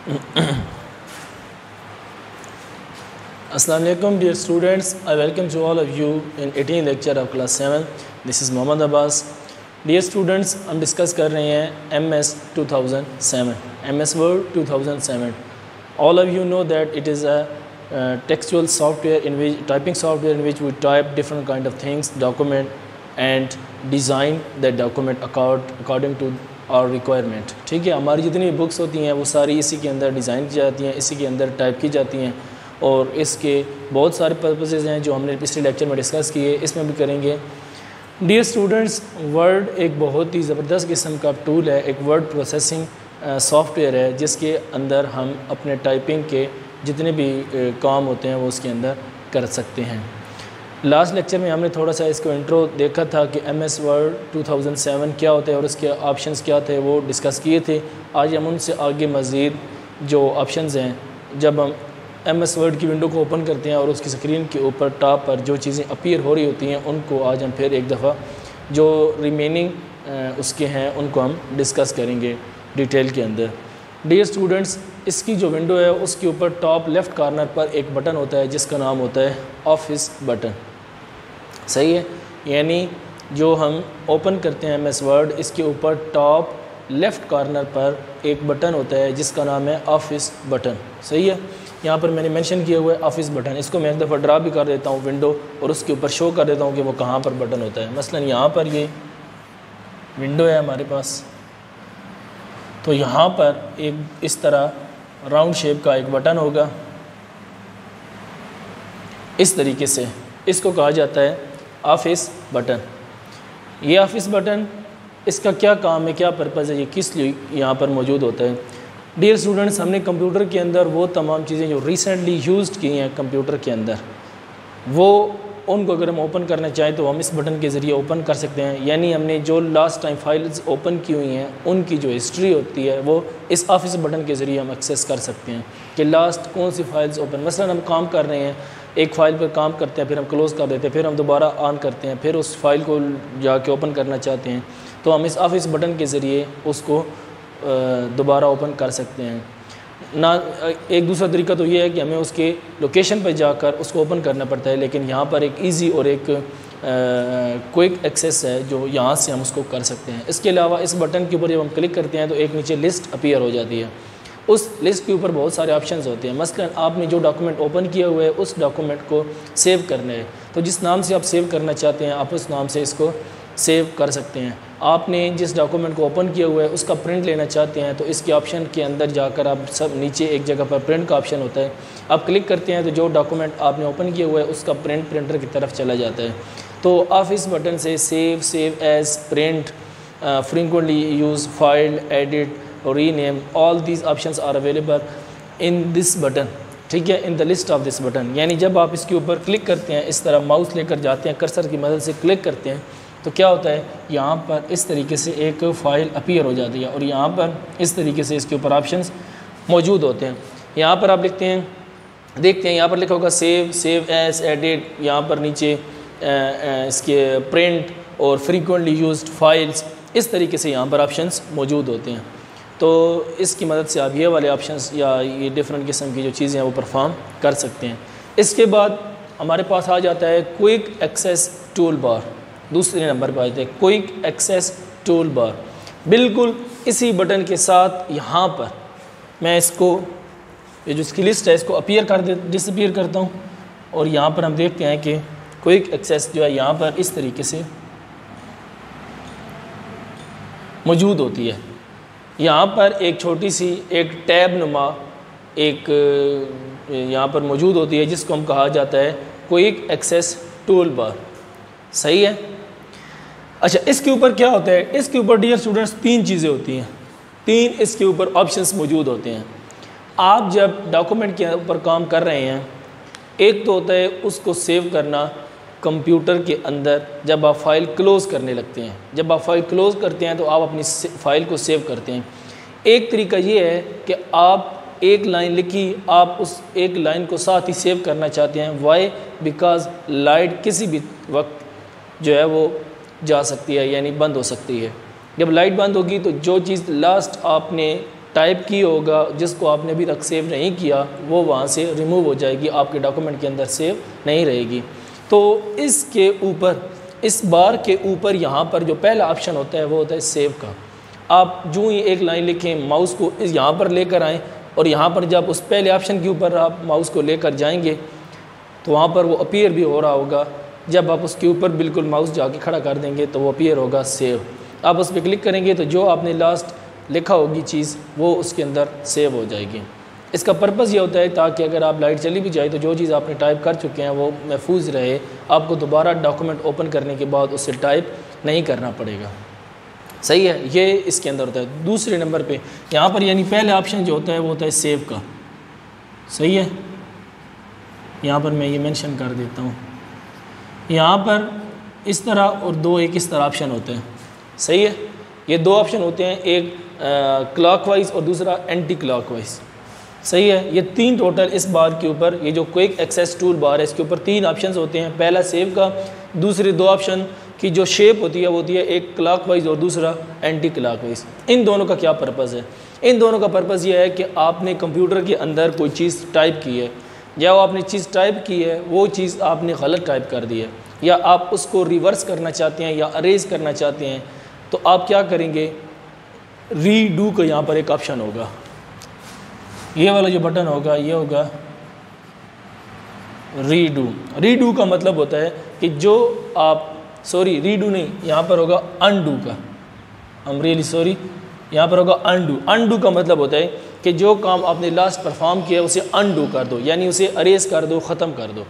Assalamu alaikum dear students, I welcome to all of you in 18th lecture of class 7. This is Mohammad Abbas. Dear students, हम discuss कर रहे हैं MS 2007, MS Word 2007. All of you know that it is a textual software in which typing software in which we type different kind of things, document and design that document according to और requirement. ठीक है, हमारी जितनी भी books होती हैं वो सारी इसी के अंदर डिज़ाइन की जाती हैं, इसी के अंदर टाइप की जाती हैं और इसके बहुत सारे पर्पसेस हैं जो हमने पिछले लेक्चर में डिस्कस किए, इसमें भी करेंगे. डियर स्टूडेंट्स, वर्ड एक बहुत ही ज़बरदस्त किस्म का टूल है, एक वर्ड प्रोसेसिंग सॉफ्टवेयर है जिसके अंदर हम अपने टाइपिंग के जितने भी काम होते हैं वो उसके अंदर कर सकते हैं. लास्ट लेक्चर में हमने थोड़ा सा इसको इंट्रो देखा था कि MS वर्ड 2007 क्या होता है और उसके ऑप्शंस क्या थे वो डिस्कस किए थे. आज हम उनसे आगे मज़ीद जो ऑप्शंस हैं, जब हम MS वर्ड की विंडो को ओपन करते हैं और उसकी स्क्रीन के ऊपर टॉप पर जो चीज़ें अपीयर हो रही होती हैं उनको आज हम फिर एक दफ़ा जो रिमेनिंग उसके हैं उनको हम डिस्कस करेंगे डिटेल के अंदर. डियर स्टूडेंट्स, इसकी जो विंडो है उसके ऊपर टॉप लेफ़्ट कॉर्नर पर एक बटन होता है जिसका नाम होता है ऑफिस बटन. सही है, यानी जो हम ओपन करते हैं MS वर्ड, इसके ऊपर टॉप लेफ़्ट कॉर्नर पर एक बटन होता है जिसका नाम है ऑफिस बटन. सही है, यहाँ पर मैंने मेंशन किया हुआ है ऑफिस बटन. इसको मैं एक दफ़ा ड्रा भी कर देता हूँ विंडो और उसके ऊपर शो कर देता हूँ कि वो कहाँ पर बटन होता है. मसलन यहाँ पर ये विंडो है हमारे पास, तो यहाँ पर एक इस तरह राउंड शेप का एक बटन होगा. इस तरीके से इसको कहा जाता है ऑफिस बटन. ये ऑफिस बटन, इसका क्या काम है, क्या पर्पज़ है, ये किस लिए यहाँ पर मौजूद होता है. डियर स्टूडेंट्स, हमने कंप्यूटर के अंदर वो तमाम चीज़ें जो रिसेंटली यूज्ड की हैं कंप्यूटर के अंदर, वो उनको अगर हम ओपन करना चाहें तो हम इस बटन के ज़रिए ओपन कर सकते हैं. यानी हमने जो लास्ट टाइम फाइल्स ओपन की हुई हैं उनकी जो हिस्ट्री होती है वो इस ऑफिस बटन के ज़रिए हम एक्सेस कर सकते हैं कि लास्ट कौन सी फाइल्स ओपन. मसलन हम काम कर रहे हैं, एक फ़ाइल पर काम करते हैं, फिर हम क्लोज़ कर देते हैं, फिर हम दोबारा ऑन करते हैं, फिर उस फाइल को जाके ओपन करना चाहते हैं तो हम इस ऑफिस बटन के ज़रिए उसको दोबारा ओपन कर सकते हैं. ना एक दूसरा तरीका तो ये है कि हमें उसके लोकेशन पर जाकर उसको ओपन करना पड़ता है, लेकिन यहाँ पर एक इजी और एक क्विक एक्सेस है जो यहाँ से हम उसको कर सकते हैं. इसके अलावा इस बटन के ऊपर जब हम क्लिक करते हैं तो एक नीचे लिस्ट अपीयर हो जाती है. उस लिस्ट के ऊपर बहुत सारे ऑप्शंस होते हैं. मसलन आपने जो डॉक्यूमेंट ओपन किया हुआ है उस डॉक्यूमेंट को सेव करना है तो जिस नाम से आप सेव करना चाहते हैं आप उस नाम से इसको सेव कर सकते हैं. आपने जिस डॉक्यूमेंट को ओपन किया हुआ है उसका प्रिंट लेना चाहते हैं तो इसके ऑप्शन के अंदर जाकर आप सब नीचे एक जगह पर प्रिंट का ऑप्शन होता है, आप क्लिक करते हैं तो जो डॉक्यूमेंट आपने ओपन किया हुआ है उसका प्रिंट प्रिंटर की तरफ चला जाता है. तो ऑफिस बटन से save as, print, frequently use, file, edit और rename, all these options are available in this button. ठीक है, in the list of this button. यानी जब आप इसके ऊपर क्लिक करते हैं, इस तरह माउस लेकर जाते हैं, कर्सर की मदद से क्लिक करते हैं तो क्या होता है, यहाँ पर इस तरीके से एक फ़ाइल अपीयर हो जाती है और यहाँ पर इस तरीके से इसके ऊपर ऑप्शंस मौजूद होते हैं. यहाँ पर आप लिखते हैं, देखते हैं यहाँ पर लिखा होगा सेव एज, एडिट, यहाँ पर नीचे इसके प्रिंट और फ्रीक्वेंटली यूज्ड फाइल्स, इस तरीके से यहाँ पर ऑप्शंस मौजूद होते हैं. तो इसकी मदद से आप ये वाले ऑप्शंस या ये डिफरेंट किस्म की जो चीज़ें हैं वो परफॉर्म कर सकते हैं. इसके बाद हमारे पास आ जाता है क्विक एक्सेस टूल बार. दूसरे नंबर पर आ जाता है क्विक एक्सेस टूल बार. बिल्कुल इसी बटन के साथ यहाँ पर मैं इसको, ये जो इसकी लिस्ट है इसको अपीयर कर डिसअपीयर करता हूँ और यहाँ पर हम देखते हैं कि क्विक एक्सेस जो है यहाँ पर इस तरीके से मौजूद होती है. यहाँ पर एक छोटी सी एक टैब नुमा एक यहाँ पर मौजूद होती है जिसको हम कहा जाता है क्विक एक्सेस टूल बार. सही है. अच्छा, इसके ऊपर क्या होता है, इसके ऊपर डियर स्टूडेंट्स तीन चीज़ें होती हैं, तीन इसके ऊपर ऑप्शंस मौजूद होते हैं. आप जब डॉक्यूमेंट के ऊपर काम कर रहे हैं, एक तो होता है उसको सेव करना कंप्यूटर के अंदर. जब आप फाइल क्लोज़ करने लगते हैं, जब आप फाइल क्लोज़ करते हैं तो आप अपनी फ़ाइल को सेव करते हैं. एक तरीका ये है कि आप एक लाइन लिखी, आप उस एक लाइन को साथ ही सेव करना चाहते हैं. वाई? बिकॉज़ लाइट किसी भी वक्त जो है वो जा सकती है, यानी बंद हो सकती है. जब लाइट बंद होगी तो जो चीज़ लास्ट आपने टाइप की होगा, जिसको आपने अभी तक सेव नहीं किया, वो वहाँ से रिमूव हो जाएगी, आपके डॉक्यूमेंट के अंदर सेव नहीं रहेगी। तो इसके ऊपर, इस बार के ऊपर यहाँ पर जो पहला ऑप्शन होता है वो होता है सेव का। आप जो ही एक लाइन लिखें, माउस को इस यहाँ पर लेकर आएँ और यहाँ पर जब उस पहले ऑप्शन के ऊपर आप माउस को लेकर जाएंगे तो वहाँ पर वो अपीयर भी हो रहा होगा। जब आप उसके ऊपर बिल्कुल माउस जाके खड़ा कर देंगे तो वो अपीयर होगा सेव। आप उस पर क्लिक करेंगे तो जो आपने लास्ट लिखा होगी चीज़ वो उसके अंदर सेव हो जाएगी। इसका पर्पज़ ये होता है ताकि अगर आप लाइट चली भी जाए तो जो चीज़ आपने टाइप कर चुके हैं वो महफूज रहे, आपको दोबारा डॉक्यूमेंट ओपन करने के बाद उससे टाइप नहीं करना पड़ेगा। सही है, ये इसके अंदर होता है। दूसरे नंबर पे यहाँ पर यानी पहले ऑप्शन जो होता है वो होता है सेव का। सही है, यहाँ पर मैं ये मेंशन कर देता हूँ। यहाँ पर इस तरह और दो एक इस तरह ऑप्शन होते हैं। सही है, ये दो ऑप्शन होते हैं, एक क्लॉकवाइज और दूसरा एंटी क्लॉकवाइज। सही है, ये तीन टोटल इस बार के ऊपर, ये जो क्विक एक्सेस टूल बार है इसके ऊपर तीन ऑप्शंस होते हैं। पहला सेव का, दूसरे दो ऑप्शन की जो शेप होती है वो होती है एक क्लॉकवाइज और दूसरा एंटी क्लॉकवाइज। इन दोनों का क्या पर्पज़ है? इन दोनों का पर्पज़ ये है कि आपने कंप्यूटर के अंदर कोई चीज़ टाइप की है, या वो आपने चीज़ टाइप की है वो चीज़ आपने गलत टाइप कर दी है, या आप उसको रिवर्स करना चाहते हैं या अरेज करना चाहते हैं, तो आप क्या करेंगे, रीडू का यहाँ पर एक ऑप्शन होगा। ये वाला जो बटन होगा ये होगा रीडू। रीडू का मतलब होता है कि जो आप, सॉरी रीडू नहीं, यहाँ पर होगा अनडू का। आई एम रियली सॉरी, यहाँ पर होगा अनडू। अनडू का मतलब होता है कि जो काम आपने लास्ट परफॉर्म किया उसे अनडू कर दो, यानी उसे अरेज कर दो, ख़त्म कर दो।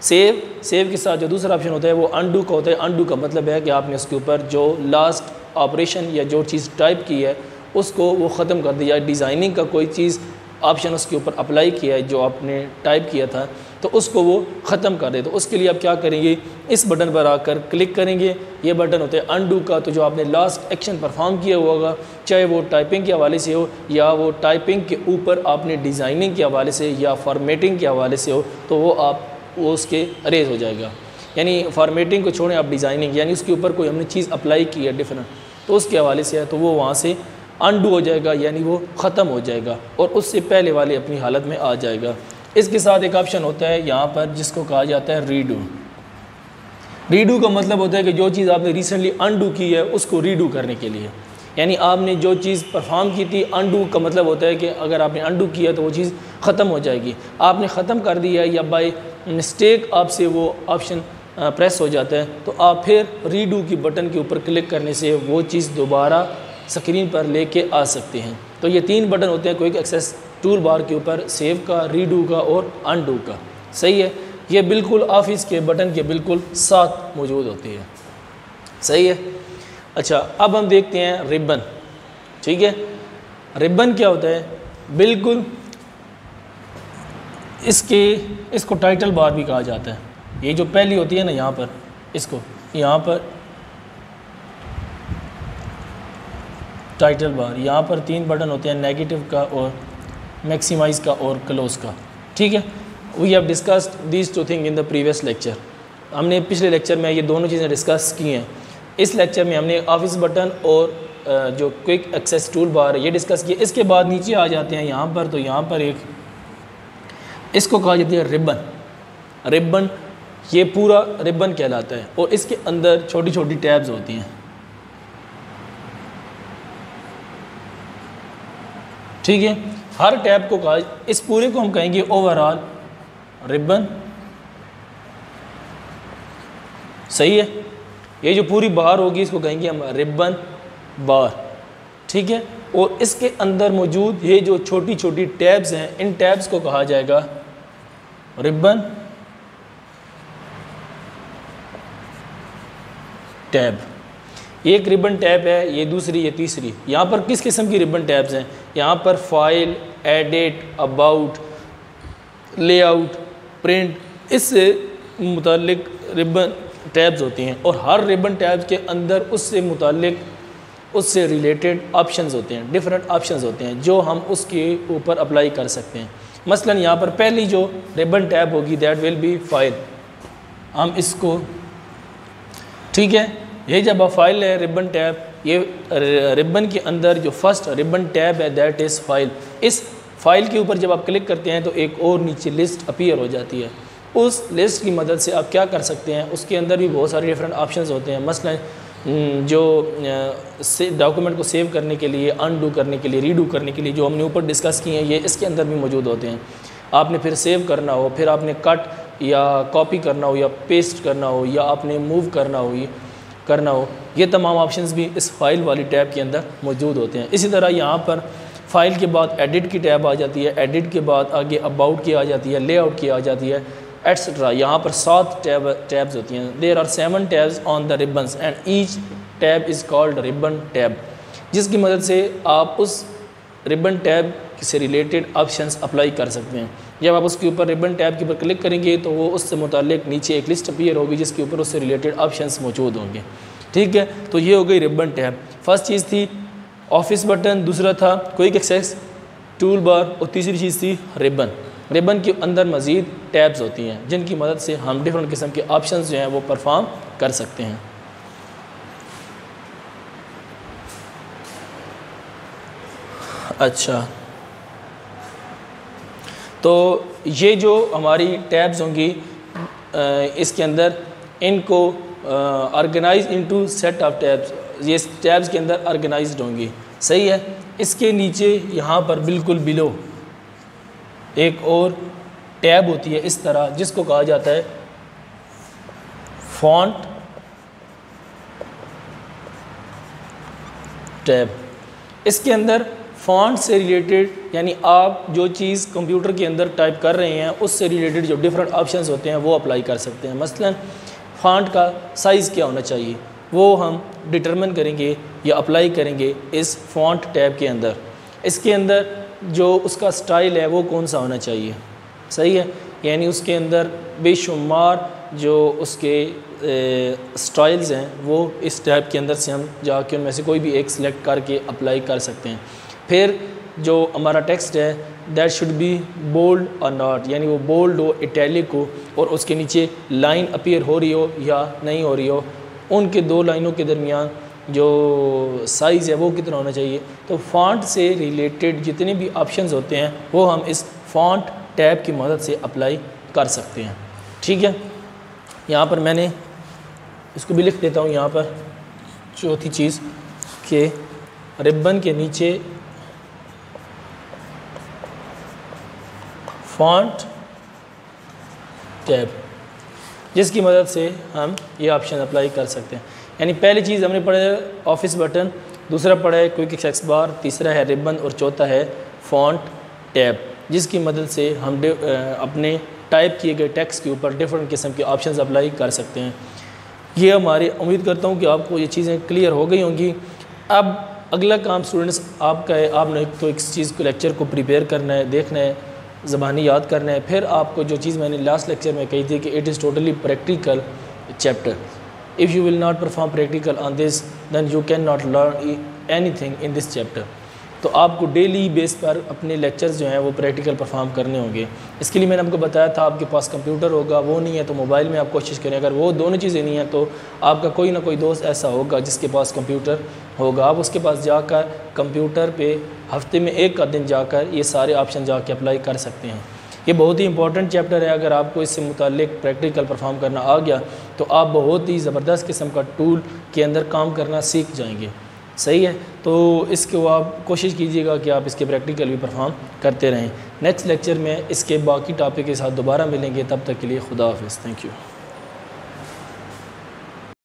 सेव के साथ जो दूसरा ऑप्शन होता है वो अनडू का होता है। अनडू का मतलब है कि आपने उसके ऊपर जो लास्ट ऑपरेशन या जो चीज़ टाइप की है उसको वो ख़त्म कर दिया, डिज़ाइनिंग का कोई चीज़ ऑप्शन उसके ऊपर अप्लाई किया है जो आपने टाइप किया था तो उसको वो ख़त्म कर दे। तो उसके लिए आप क्या करेंगे, इस बटन पर आकर क्लिक करेंगे। ये बटन होता है अनडू का। तो जो आपने लास्ट एक्शन परफॉर्म किया हुआ होगा, चाहे वो टाइपिंग के हवाले से हो या वो टाइपिंग के ऊपर आपने डिज़ाइनिंग के हवाले से या फॉर्मेटिंग के हवाले से हो, तो वो उसके अरेज हो जाएगा। यानी फॉर्मेटिंग को छोड़ें आप, डिज़ाइनिंग यानी उसके ऊपर कोई हमने चीज़ अप्लाई की है डिफरेंट, तो उसके हवाले से है तो वो वहाँ से अनडू हो जाएगा, यानी वो ख़त्म हो जाएगा और उससे पहले वाली अपनी हालत में आ जाएगा। इसके साथ एक ऑप्शन होता है यहाँ पर जिसको कहा जाता है रीडू। रीडू का मतलब होता है कि जो चीज़ आपने रिसेंटली अनडू की है उसको रीडू करने के लिए, यानी आपने जो चीज़ परफॉर्म की थी, अनडू का मतलब होता है कि अगर आपने अनडू किया तो वो चीज़ ख़त्म हो जाएगी। आपने ख़त्म कर दिया है या बाय मिस्टेक आपसे वो ऑप्शन प्रेस हो जाता है तो आप फिर रीडू की बटन के ऊपर क्लिक करने से वो चीज़ दोबारा स्क्रीन पर लेके आ सकते हैं। तो ये तीन बटन होते हैं क्विक एक्सेस टूल बार के ऊपर, सेव का, रीडू का और अनडू का। सही है, ये बिल्कुल ऑफिस के बटन के बिल्कुल साथ मौजूद होती है। सही है। अच्छा, अब हम देखते हैं रिबन। ठीक है, रिबन क्या होता है, बिल्कुल इसको टाइटल बार भी कहा जाता है। ये जो पहली होती है ना यहाँ पर, इसको यहाँ पर टाइटल बार, यहाँ पर तीन बटन होते हैं, नेगेटिव का और मैक्सिमाइज का और क्लोज का। ठीक है, we have discussed these two thing in the previous lecture. हमने पिछले लेक्चर में ये दोनों चीज़ें डिस्कस की हैं। इस लेक्चर में हमने ऑफिस बटन और जो क्विक एक्सेस टूल बार है ये डिस्कस किया। इसके बाद नीचे आ जाते हैं यहाँ पर, तो यहाँ पर एक इसको कहा जाता है रिबन। रिबन ये पूरा रिबन कहलाता है और इसके अंदर छोटी छोटी टैब्स होती हैं। ठीक है, हर टैब को कहा, इस पूरे को हम कहेंगे ओवरऑल रिबन। सही है, ये जो पूरी बार होगी इसको कहेंगे हम रिबन बार। ठीक है, और इसके अंदर मौजूद ये जो छोटी छोटी टैब्स हैं, इन टैब्स को कहा जाएगा रिबन टैब। एक रिबन टैब है, ये दूसरी, ये तीसरी। यहाँ पर किस किस्म की रिबन टैब्स हैं, यहाँ पर file, edit, about, layout, print, इससे मुतालिक रिबन टैब्स होती हैं और हर रिबन टैब के अंदर उससे मुतालिक, उससे रिलेटेड ऑप्शंस होते हैं, डिफरेंट ऑप्शंस होते हैं जो हम उसके ऊपर अप्लाई कर सकते हैं। मसलन यहाँ पर पहली जो रिबन टैब होगी दैट विल बी फाइल। हम इसको, ठीक है, ये जब फाइल है रिबन टैब, ये रिबन के अंदर जो फर्स्ट रिबन टैब है दैट इज़ फाइल। इस फाइल के ऊपर जब आप क्लिक करते हैं तो एक और नीचे लिस्ट अपीयर हो जाती है। उस लिस्ट की मदद से आप क्या कर सकते हैं, उसके अंदर भी बहुत सारे डिफरेंट ऑप्शंस होते हैं। मसलन जो डॉक्यूमेंट को सेव करने के लिए, अनडू करने के लिए, रीडू करने के लिए जो हमने ऊपर डिस्कस किए हैं, ये इसके अंदर भी मौजूद होते हैं। आपने फिर सेव करना हो, फिर आपने कट या कॉपी करना हो या पेस्ट करना हो या आपने मूव करना हो, ये तमाम ऑप्शंस भी इस फाइल वाली टैब के अंदर मौजूद होते हैं। इसी तरह यहाँ पर फाइल के बाद एडिट की टैब आ जाती है, एडिट के बाद आगे अबाउट की आ जाती है, लेआउट की आ जाती है, एट्सट्रा। यहाँ पर 7 टैब्स होती हैं। There are 7 tabs on the ribbons and each tab is called ribbon tab, जिसकी मदद से आप उस रिबन टैब से रिलेटेड ऑप्शंस अप्लाई कर सकते हैं। जब आप उसके ऊपर रिबन टैब के ऊपर क्लिक करेंगे तो वो उससे मुताल्लिक नीचे एक लिस्ट अपीयर होगी जिसके ऊपर उससे रिलेटेड ऑप्शंस मौजूद होंगे। ठीक है, तो ये हो गई रिबन टैब। फर्स्ट चीज़ थी ऑफिस बटन, दूसरा था क्विक एक्सेस टूल बार और तीसरी चीज़ थी रिबन। रिबन के अंदर मज़ीद टैब्स होती हैं जिनकी मदद से हम डिफरेंट किस्म के ऑप्शंस जो हैं वो परफॉर्म कर सकते हैं। अच्छा, तो ये जो हमारी टैब्स होंगी इसके अंदर इनको organise into set of tabs, ये टैब्स के अंदर ऑर्गेनाइज्ड होंगी। सही है। इसके नीचे यहाँ पर बिल्कुल बिलो एक और टैब होती है इस तरह, जिसको कहा जाता है फॉन्ट टैब। इसके अंदर फ़ॉन्ट से रिलेटेड, यानी आप जो चीज़ कंप्यूटर के अंदर टाइप कर रहे हैं उससे रिलेटेड जो डिफरेंट ऑप्शंस होते हैं वो अप्लाई कर सकते हैं। मसलन फ़ॉन्ट का साइज़ क्या होना चाहिए वो हम डिटरमिन करेंगे या अप्लाई करेंगे इस फ़ॉन्ट टैब के अंदर। इसके अंदर जो उसका स्टाइल है वो कौन सा होना चाहिए। सही है, यानी उसके अंदर बेशुमार जो उसके स्टाइल्स हैं वो इस टैब के अंदर से हम जाके उनमें से कोई भी एक सिलेक्ट करके अप्लाई कर सकते हैं। फिर जो हमारा टेक्स्ट है दैट शुड बी बोल्ड और नॉट, यानी वो बोल्ड हो, इटैलिक हो और उसके नीचे लाइन अपीयर हो रही हो या नहीं हो रही हो, उनके 2 लाइनों के दरमियान जो साइज़ है वो कितना होना चाहिए। तो फ़ॉन्ट से रिलेटेड जितने भी ऑप्शंस होते हैं वो हम इस फ़ॉन्ट टैब की मदद से अप्लाई कर सकते हैं। ठीक है, यहाँ पर मैंने इसको भी लिख देता हूँ। यहाँ पर चौथी चीज़ कि रिबन के नीचे फ़ॉन्ट टैब, जिसकी मदद से हम ये ऑप्शन अप्लाई कर सकते हैं। यानी पहली चीज़ हमने पढ़ा है ऑफिस बटन, दूसरा पढ़ा है क्विक एक्सेस बार, तीसरा है रिबन और चौथा है फ़ॉन्ट टैब, जिसकी मदद से हम अपने टाइप किए गए टेक्स्ट के ऊपर डिफरेंट किस्म के ऑप्शंस अप्लाई कर सकते हैं। ये हमारी उम्मीद करता हूँ कि आपको ये चीज़ें क्लियर हो गई होंगी। अब अगला काम स्टूडेंट्स आपका है, आपने तो एक चीज़ को लेक्चर को प्रिपेयर करना है, देखना है, ज़बानी याद करना है। फिर आपको जो चीज़ मैंने लास्ट लेक्चर में कही थी कि it is totally practical chapter. If you will not perform practical on this then you can not learn anything in this chapter. तो आपको डेली बेस पर अपने लेक्चर्स जो हैं वो प्रैक्टिकल परफॉर्म करने होंगे। इसके लिए मैंने आपको बताया था आपके पास कंप्यूटर होगा, वो नहीं है तो मोबाइल में आप कोशिश करें। अगर वो दोनों चीज़ें नहीं हैं तो आपका कोई ना कोई दोस्त ऐसा होगा जिसके पास कंप्यूटर होगा, आप उसके पास जाकर कंप्यूटर पे हफ्ते में 1 का दिन जाकर ये सारे ऑप्शन जाके अप्लाई कर सकते हैं। ये बहुत ही इंपॉर्टेंट चैप्टर है। अगर आपको इससे मुताल्लिक प्रैक्टिकल परफॉर्म करना आ गया तो आप बहुत ही ज़बरदस्त किस्म का टूल के अंदर काम करना सीख जाएंगे। सही है, तो इसको आप कोशिश कीजिएगा कि आप इसके प्रैक्टिकल भी परफॉर्म करते रहें। नेक्स्ट लेक्चर में इसके बाकी टॉपिक के साथ दोबारा मिलेंगे, तब तक के लिए खुदा हाफिज़। Thank you.